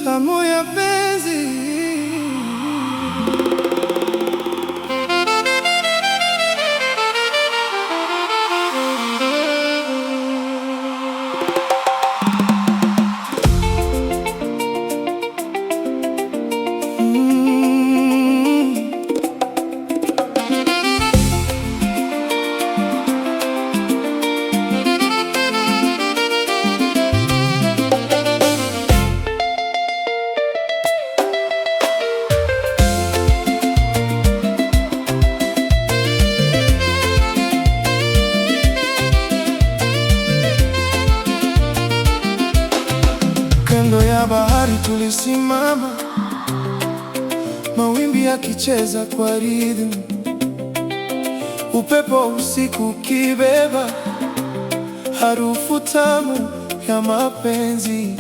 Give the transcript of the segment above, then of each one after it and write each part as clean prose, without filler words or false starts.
Tamu ya penzi. Kando ya bahari tulisimama, mawimbi yakicheza kwa rhythm, upepo usiku ukibeba harufu tamu ya mapenzi.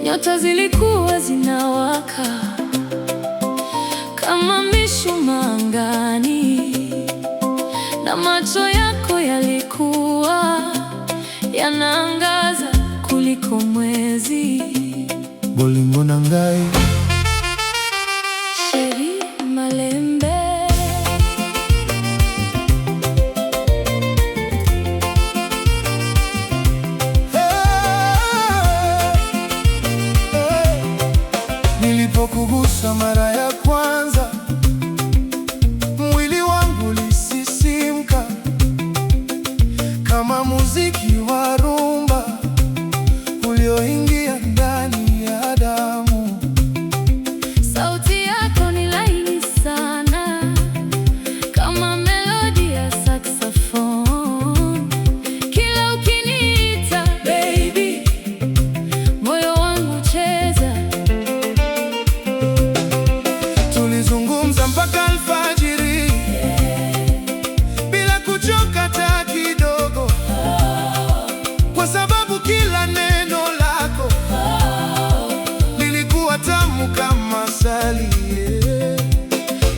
Nyota zilikuwa zinawaka kama mishumaa angani, na macho yako yalikuwa yanaangaza kuliko mwezi. Bolingo na ngai Sheri Malembe. Nilipokugusa mara ya kwanza, mwili wangu ulisisimka kama muziki wa rumba ulioingia ndani ya damu. Sauti yako ni laini sana kama melodi ya saxophone. Kila ukiniita baby, moyo wangu cheza. Tulizungumza mpaka alfajiri, bila kuchoka hata kidogo, kwa sababu kila neno lako lilikuwa tamu kama asali.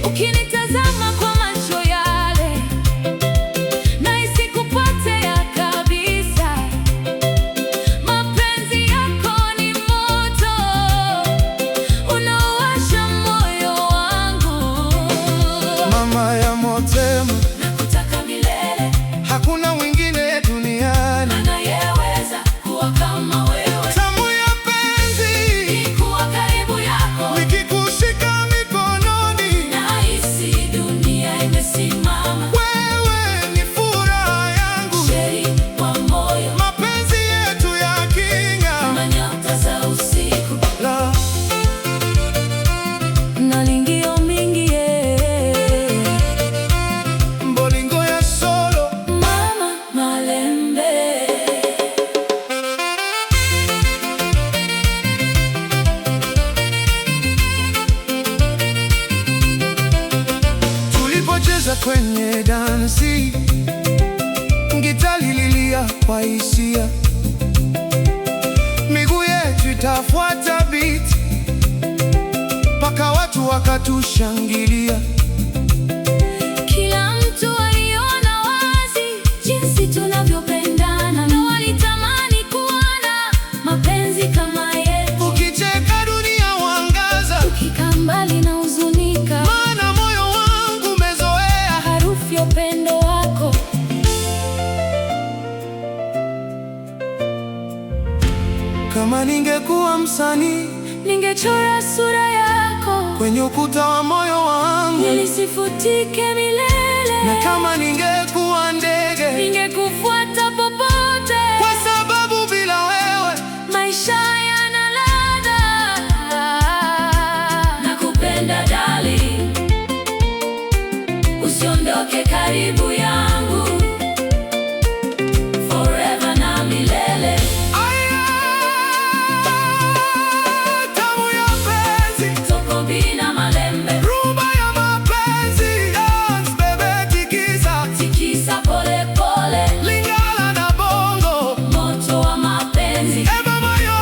Ukinitazama kwa macho yale, nahisi kupotea kabisa. Mapenzi yako ni moto unaowasha moyo wangu. Mama ya motema, Nakutaka milele, hakuna mwingine duniani anayeweza kuwa kama wewe. tamu ya penzi. Kuwa karibu yako, Nikikushika mikononi, nahisi dunia imesimama. wewe ni furaha yangu. Sheri wa moyo, Mapenzi yetu ya kinga kama nyota za usiku. la Nalingio mingi bolingo ya solo. Mama Malembe. Tulipocheza kwenye dansi, gitaa lililia kwa hisia, miguu yetu itafuata beat, mpaka watu wakatushangilia. Kila mtu aliona wazi jinsi tunavyopendana, na walitamani kuona mapenzi kama yetu. Ukicheka dunia huangaza, Ukikaa mbali na huzunika, maana moyo wangu umezoea harufu ya upendo wako. Kama ningekuwa msanii, Ningechora sura yako kwenye ukuta wa moyo wangu, ili sifutike milele. na kama ningekuwa ndege, Ningekufuata popote, kwa sababu bila wewe maisha yana ladha. Nakupenda darling, usiondoke karibu yangu, forever na milele. tamu ya penzi, Toko Bina Malembe, rumba ya mapenzi. Dance bebe, tikisa, tikisa pole pole, lingala na bongo, moto wa mapenzi. eba moyo.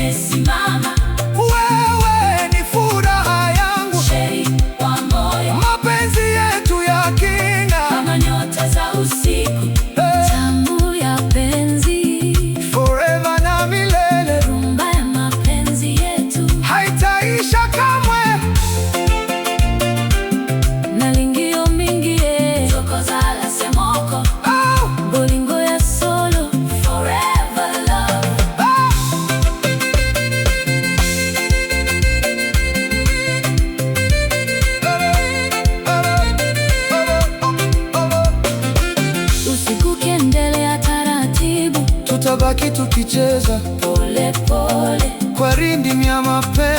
umesimama. Wewe ni furaha yangu, Sheri wa moyo, mapenzi yetu ya kinga kama nyota za usiku. Tamu ya penzi, forever na milele, rumba ya mapenzi yetu haitaisha kamwe. nalingio mingi tokozala semoko bolingo ya solo forever love. Usiku kiendelea taratibu, Tutabaki tukicheza pole pole kwa rhythm ya mapenzi.